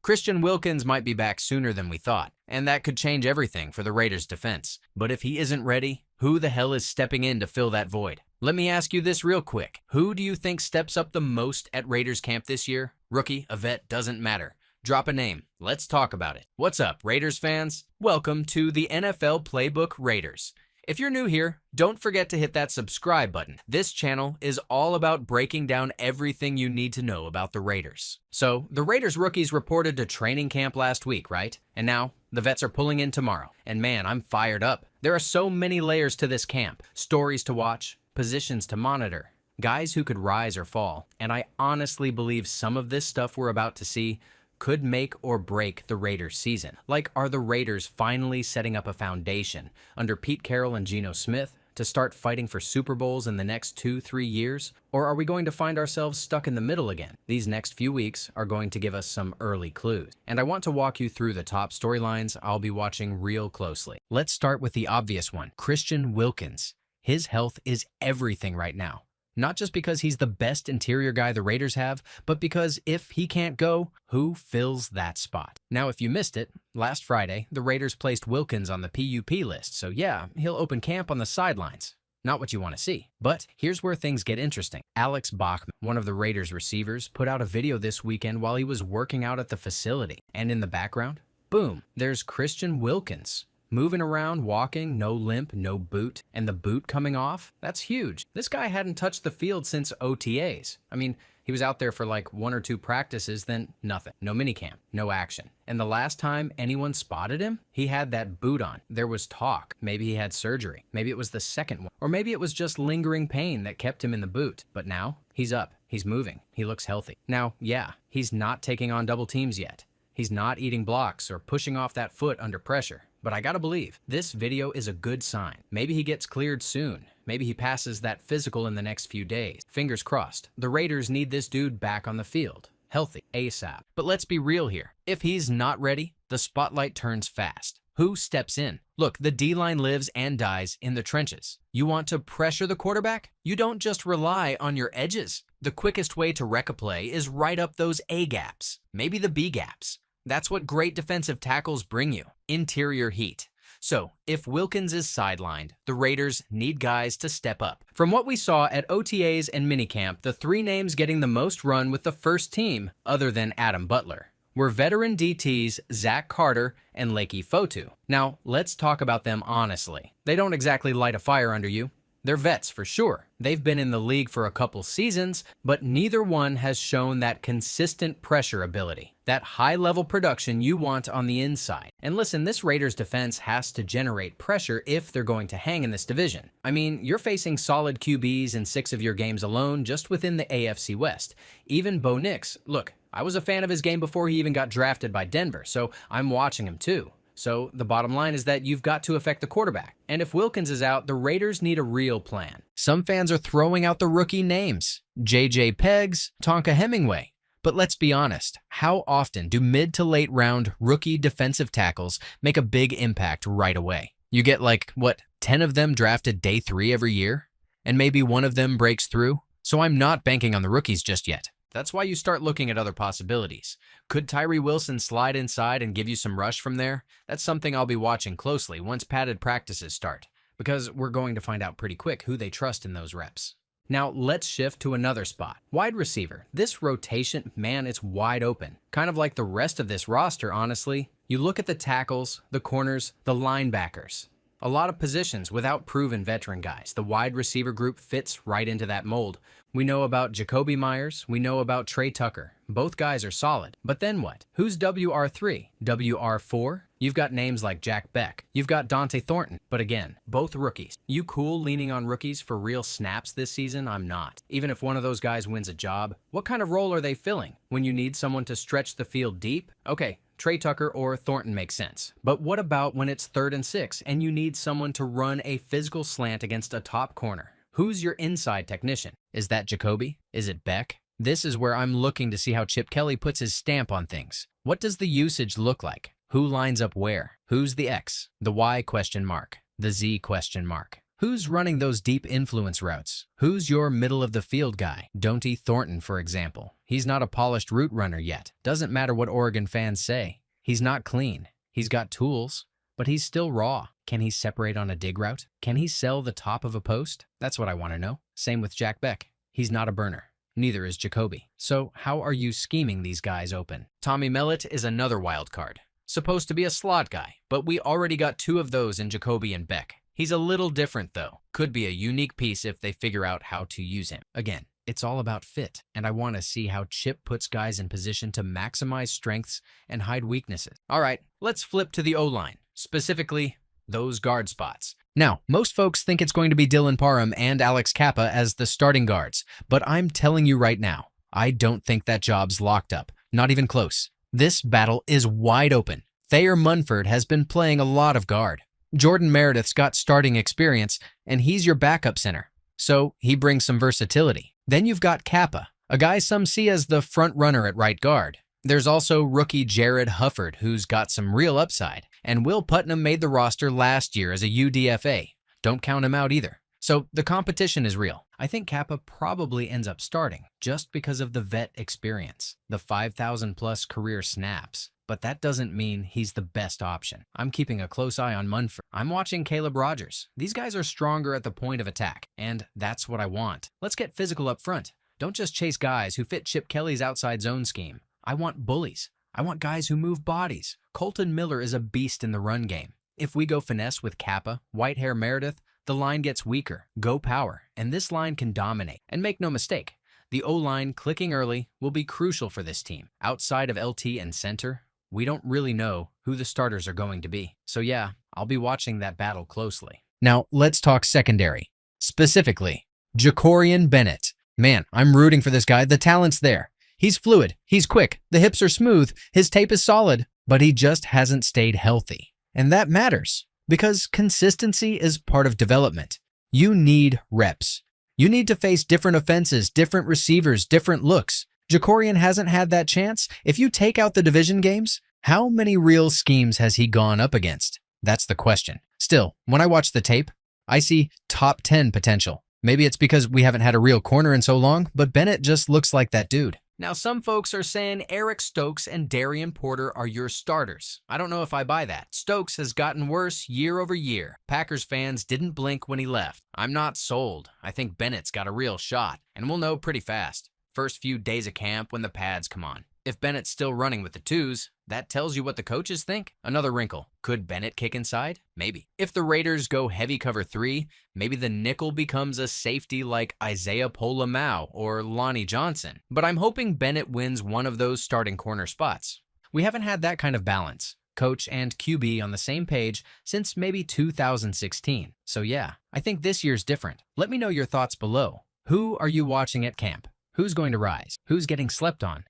Christian Wilkins might be back sooner than we thought, and that could change everything for the Raiders' defense. But if he isn't ready, who the hell is stepping in to fill that void? Let me ask you this real quick. Who do you think steps up the most at Raiders camp this year? Rookie, a vet, doesn't matter. Drop a name. Let's talk about it. What's up, Raiders fans? Welcome to the NFL Playbook Raiders. If you're new here, don't forget to hit that subscribe button. This channel is all about breaking down everything you need to know about the Raiders. So, the Raiders rookies reported to training camp last week, right? And now, the vets are pulling in tomorrow. And man, I'm fired up. There are so many layers to this camp. Stories to watch, positions to monitor, guys who could rise or fall. And I honestly believe some of this stuff we're about to see could make or break the Raiders season. Like, are the Raiders finally setting up a foundation under Pete Carroll and Geno Smith to start fighting for Super Bowls in the next 2-3 years? Or are we going to find ourselves stuck in the middle again? These next few weeks are going to give us some early clues. And I want to walk you through the top storylines I'll be watching real closely. Let's start with the obvious one, Christian Wilkins. His health is everything right now. Not just because he's the best interior guy the Raiders have, but because if he can't go, who fills that spot? Now, if you missed it, last Friday, the Raiders placed Wilkins on the PUP list, so yeah, he'll open camp on the sidelines. Not what you want to see. But here's where things get interesting. Alex Bachman, one of the Raiders receivers, put out a video this weekend while he was working out at the facility. And in the background, boom, there's Christian Wilkins. Moving around, walking, no limp, no boot, and the boot coming off, that's huge. This guy hadn't touched the field since OTAs. I mean, he was out there for like 1 or 2 practices, then nothing. No minicamp, no action. And the last time anyone spotted him, he had that boot on. There was talk. Maybe he had surgery. Maybe it was the second one. Or maybe it was just lingering pain that kept him in the boot. But now, he's up. He's moving. He looks healthy. Now, yeah, he's not taking on double teams yet. He's not eating blocks or pushing off that foot under pressure. But I gotta believe, this video is a good sign. Maybe he gets cleared soon. Maybe he passes that physical in the next few days. Fingers crossed. The Raiders need this dude back on the field. Healthy, ASAP. But let's be real here. If he's not ready, the spotlight turns fast. Who steps in? Look, the D-line lives and dies in the trenches. You want to pressure the quarterback? You don't just rely on your edges. The quickest way to wreck a play is right up those A gaps, maybe the B gaps. That's what great defensive tackles bring you, interior heat. So, if Wilkins is sidelined, the Raiders need guys to step up. From what we saw at OTAs and minicamp, the 3 names getting the most run with the first team, other than Adam Butler, were veteran DTs Zach Carter and Lakey Fotu. Now, let's talk about them honestly. They don't exactly light a fire under you. They're vets for sure. They've been in the league for a couple seasons, but neither one has shown that consistent pressure ability, that high-level production you want on the inside. And listen, this Raiders defense has to generate pressure if they're going to hang in this division. I mean, you're facing solid QBs in 6 of your games alone just within the AFC West. Even Bo Nix, look, I was a fan of his game before he even got drafted by Denver, so I'm watching him too. So the bottom line is that you've got to affect the quarterback. And if Wilkins is out, the Raiders need a real plan. Some fans are throwing out the rookie names, J.J. Peggs, Tonka Hemingway. But let's be honest, how often do mid to late round rookie defensive tackles make a big impact right away? You get like, 10 of them drafted day 3 every year? And maybe one of them breaks through? So I'm not banking on the rookies just yet. That's why you start looking at other possibilities. Could Tyree Wilson slide inside and give you some rush from there? That's something I'll be watching closely once padded practices start, because we're going to find out pretty quick who they trust in those reps. Now, let's shift to another spot. Wide receiver. This rotation, man, it's wide open. Kind of like the rest of this roster, honestly. You look at the tackles, the corners, the linebackers. A lot of positions without proven veteran guys. The wide receiver group fits right into that mold. We know about Jakobi Meyers. We know about Trey Tucker. Both guys are solid. But then what? Who's WR3? WR4? You've got names like Jack Beck. You've got Dante Thornton. But again, both rookies. You cool leaning on rookies for real snaps this season? I'm not. Even if one of those guys wins a job, what kind of role are they filling? When you need someone to stretch the field deep? Okay, Trey Tucker or Thornton makes sense. But what about when it's 3rd and 6 and you need someone to run a physical slant against a top corner? Who's your inside technician? Is that Jakobi? Is it Beck? This is where I'm looking to see how Chip Kelly puts his stamp on things. What does the usage look like? Who lines up where? Who's the X? The Y question mark? The Z question mark? Who's running those deep influence routes? Who's your middle-of-the-field guy? Donte Thornton, for example. He's not a polished route runner yet. Doesn't matter what Oregon fans say. He's not clean. He's got tools, but he's still raw. Can he separate on a dig route? Can he sell the top of a post? That's what I want to know. Same with Jack Beck. He's not a burner. Neither is Jacoby. So how are you scheming these guys open? Tommy Mellott is another wild card. Supposed to be a slot guy, but we already got two of those in Jacoby and Beck. He's a little different though. Could be a unique piece if they figure out how to use him. Again, it's all about fit, and I want to see how Chip puts guys in position to maximize strengths and hide weaknesses. All right, let's flip to the O-line, specifically those guard spots. Now, most folks think it's going to be Dylan Parham and Alex Kappa as the starting guards, but I'm telling you right now, I don't think that job's locked up. Not even close. This battle is wide open. Thayer Munford has been playing a lot of guard. Jordan Meredith's got starting experience, and he's your backup center, so he brings some versatility. Then you've got Kappa, a guy some see as the front runner at right guard. There's also rookie Jared Hufford, who's got some real upside, and Will Putnam made the roster last year as a UDFA. Don't count him out either. So the competition is real. I think Kappa probably ends up starting just because of the vet experience, the 5,000-plus career snaps. But that doesn't mean he's the best option. I'm keeping a close eye on Munford. I'm watching Caleb Rogers. These guys are stronger at the point of attack, and that's what I want. Let's get physical up front. Don't just chase guys who fit Chip Kelly's outside zone scheme. I want bullies. I want guys who move bodies. Colton Miller is a beast in the run game. If we go finesse with Kappa, Whitehair Meredith, the line gets weaker. Go power, and this line can dominate. And make no mistake, the O-line clicking early will be crucial for this team. Outside of LT and center, we don't really know who the starters are going to be. So yeah, I'll be watching that battle closely. Now, let's talk secondary. Specifically, Jakorian Bennett. Man, I'm rooting for this guy. The talent's there. He's fluid. He's quick. The hips are smooth. His tape is solid. But he just hasn't stayed healthy. And that matters because consistency is part of development. You need reps. You need to face different offenses, different receivers, different looks. Jakorian hasn't had that chance. If you take out the division games, how many real schemes has he gone up against? That's the question. Still, when I watch the tape, I see top 10 potential. Maybe it's because we haven't had a real corner in so long, but Bennett just looks like that dude. Now, some folks are saying Eric Stokes and Darian Porter are your starters. I don't know if I buy that. Stokes has gotten worse year over year. Packers fans didn't blink when he left. I'm not sold. I think Bennett's got a real shot, and we'll know pretty fast. First few days of camp when the pads come on. If Bennett's still running with the twos, that tells you what the coaches think. Another wrinkle. Could Bennett kick inside? Maybe. If the Raiders go heavy cover 3, maybe the nickel becomes a safety like Isaiah Polamau or Lonnie Johnson. But I'm hoping Bennett wins one of those starting corner spots. We haven't had that kind of balance, coach and QB on the same page, since maybe 2016. So yeah, I think this year's different. Let me know your thoughts below. Who are you watching at camp? Who's going to rise? Who's getting slept on?